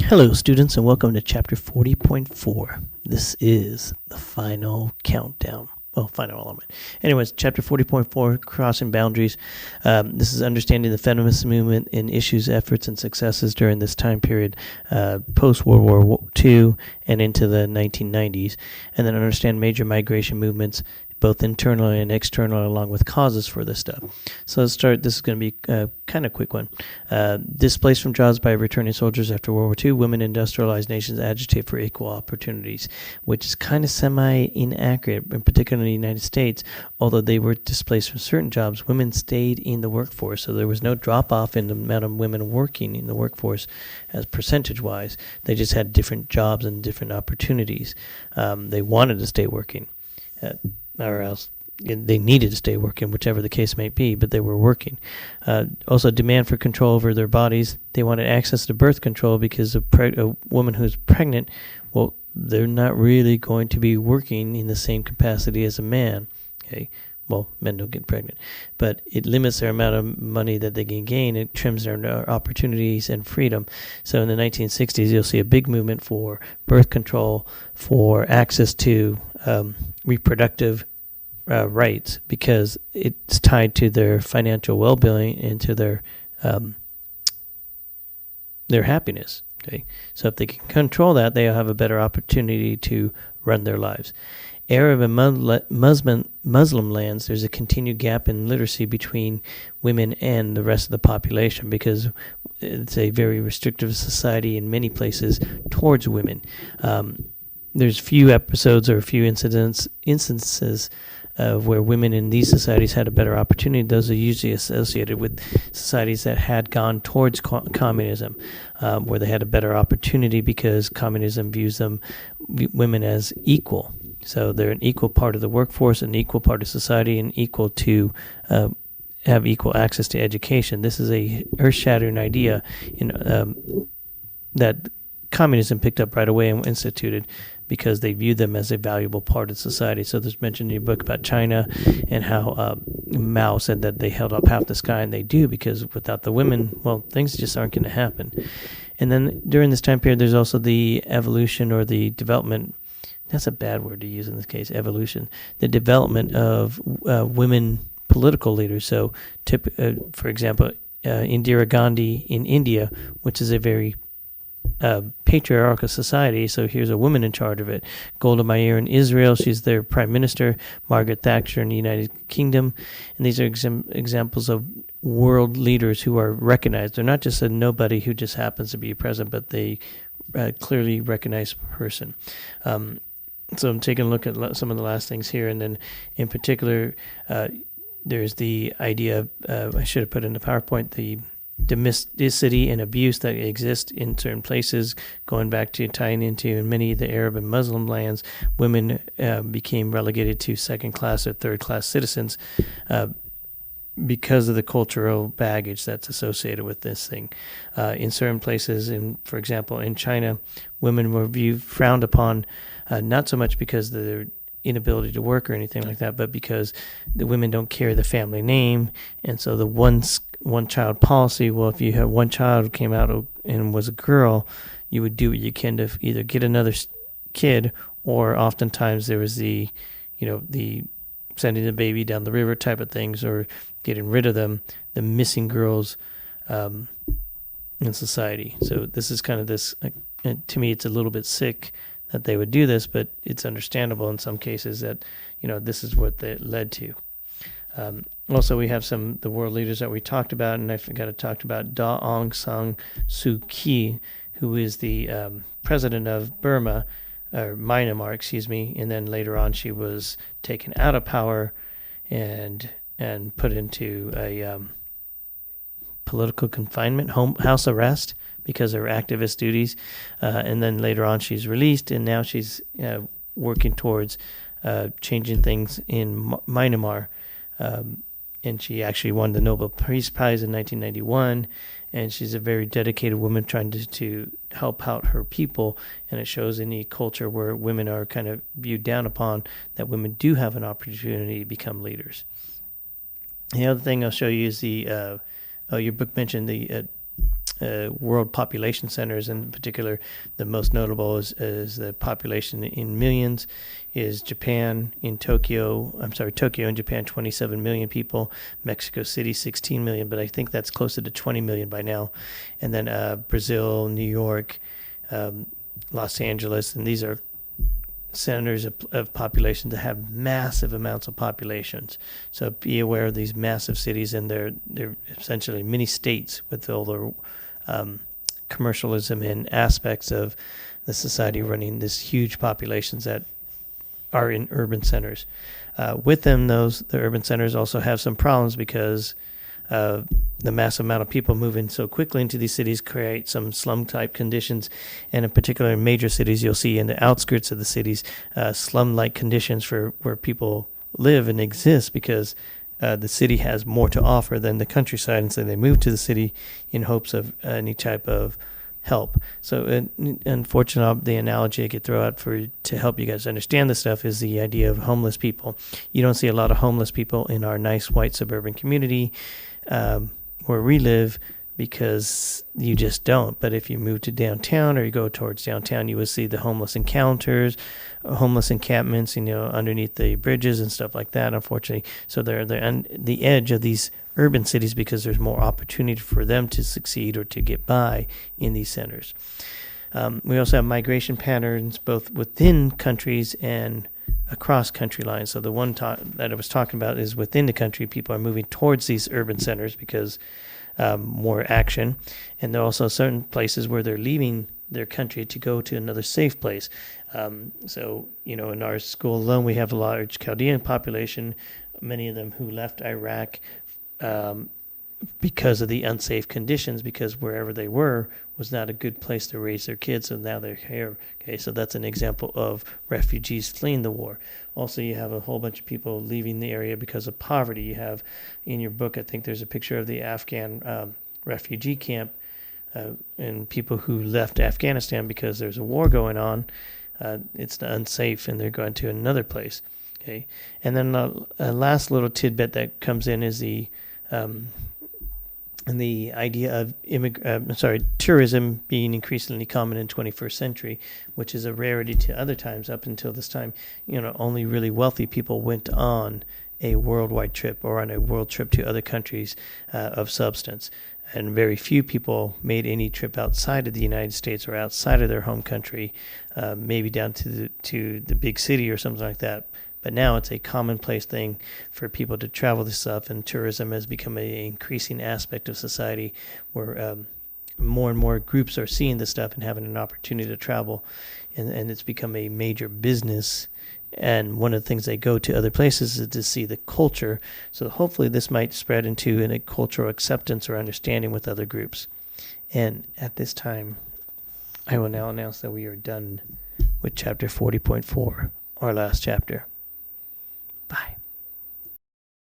Hello, students, and welcome to Chapter 40.4. This is the final countdown. Well, final element. Anyways, Chapter 40.4, Crossing Boundaries. This is understanding the feminist movement and issues, efforts, and successes during this time period, post-World War II and into the 1990s. And then understand major migration movements, both internal and external, along with causes for this stuff. So let's start. This is going to be a kind of quick one. Displaced from jobs by returning soldiers after World War II, women in industrialized nations agitate for equal opportunities, which is kind of semi-inaccurate, in particular in the United States. Although they were displaced from certain jobs, women stayed in the workforce, so there was no drop-off in the amount of women working in the workforce as percentage-wise. They just had different jobs and different opportunities. They wanted to stay working. Or else they needed to stay working, whichever the case might be, but they were working. Also, demand for control over their bodies. They wanted access to birth control because a woman who's pregnant, well, they're not really going to be working in the same capacity as a man. Okay, well, men don't get pregnant, but it limits their amount of money that they can gain. It trims their opportunities and freedom. So in the 1960s, you'll see a big movement for birth control, for access to reproductive rights, because it's tied to their financial well-being and to their happiness. Okay, so if they can control that, they'll have a better opportunity to run their lives. Arab and Muslim lands, there's a continued gap in literacy between women and the rest of the population because it's a very restrictive society in many places towards women. There's few episodes or a few instances of where women in these societies had a better opportunity. Those are usually associated with societies that had gone towards communism, where they had a better opportunity because communism views women as equal. So they're an equal part of the workforce, an equal part of society, and equal to have equal access to education. This is a earth-shattering idea that communism picked up right away and instituted because they viewed them as a valuable part of society. So there's mentioned in your book about China and how Mao said that they held up half the sky, and they do, because without the women, well, things just aren't going to happen. And then during this time period, there's also the evolution or the development. That's a bad word to use in this case, evolution. The development of women political leaders. So, for example, Indira Gandhi in India, which is a very patriarchal society, so here's a woman in charge of it. Golda Meir in Israel, she's their prime minister. Margaret Thatcher in the United Kingdom. And these are examples of world leaders who are recognized. They're not just a nobody who just happens to be a president, but they clearly recognized person. So I'm taking a look at some of the last things here, and then in particular, there's the idea of, I should have put in the PowerPoint, the domesticity and abuse that exists in certain places, going back to tying into in many of the Arab and Muslim lands, women became relegated to second-class or third-class citizens because of the cultural baggage that's associated with this thing. In certain places, for example, in China, women were frowned upon, not so much because of their inability to work or anything like that, but because the women don't carry the family name, and so the one-child policy, well, if you had one child who came out and was a girl, you would do what you can to either get another kid, or oftentimes there was the sending the baby down the river type of things, or getting rid of them, the missing girls in society. So this is kind of this, to me, it's a little bit sick that they would do this, but it's understandable in some cases that, this is what that led to. Also, we have the world leaders that we talked about, and I forgot to talk about Aung San Suu Kyi, who is the president of Burma, or Myanmar, excuse me, and then later on she was taken out of power and put into a political confinement, house arrest, because of her activist duties, and then later on she's released, and now she's working towards changing things in Myanmar. And she actually won the Nobel Peace Prize in 1991, and she's a very dedicated woman trying to help out her people, and it shows in the culture where women are kind of viewed down upon, that women do have an opportunity to become leaders. The other thing I'll show you is your book mentioned the world population centers. In particular, the most notable is the population in millions is Japan. Tokyo in Japan, 27 million people. Mexico City, 16 million, but I think that's closer to 20 million by now. And then Brazil, New York, Los Angeles, and these are centers of population that have massive amounts of populations. So be aware of these massive cities, and they're essentially mini states with all their commercialism and aspects of the society running this huge populations that are in urban centers. With them, the urban centers also have some problems because the massive amount of people moving so quickly into these cities create some slum-type conditions, and in particular in major cities, you'll see in the outskirts of the cities slum-like conditions for where people live and exist because the city has more to offer than the countryside, and so they move to the city in hopes of any type of help. So unfortunately, the analogy I could throw out to help you guys understand this stuff is the idea of homeless people. You don't see a lot of homeless people in our nice white suburban community where we live because you just don't. But if you move to downtown or you go towards downtown, you will see the homeless encounters, homeless encampments, underneath the bridges and stuff like that, unfortunately. So they're on the edge of these urban cities because there's more opportunity for them to succeed or to get by in these centers. We also have migration patterns both within countries and across country lines. So the one that I was talking about is within the country, people are moving towards these urban centers because more action. And there are also certain places where they're leaving their country to go to another safe place. So, in our school alone, we have a large Chaldean population, many of them who left Iraq because of the unsafe conditions, because wherever they were was not a good place to raise their kids, so now they're here. Okay, so that's an example of refugees fleeing the war. Also, you have a whole bunch of people leaving the area because of poverty. You have in your book, I think there's a picture of the Afghan refugee camp and people who left Afghanistan because there's a war going on. It's unsafe, and they're going to another place. Okay, and then a last little tidbit that comes in is the idea of tourism being increasingly common in 21st century, which is a rarity to other times. Up until this time, only really wealthy people went on a worldwide trip or on a world trip to other countries of substance. And very few people made any trip outside of the United States or outside of their home country, maybe down to the big city or something like that. But now it's a commonplace thing for people to travel this stuff, and tourism has become an increasing aspect of society where more and more groups are seeing this stuff and having an opportunity to travel, and it's become a major business. And one of the things they go to other places is to see the culture. So hopefully this might spread into a cultural acceptance or understanding with other groups. And at this time, I will now announce that we are done with chapter 40.4, our last chapter.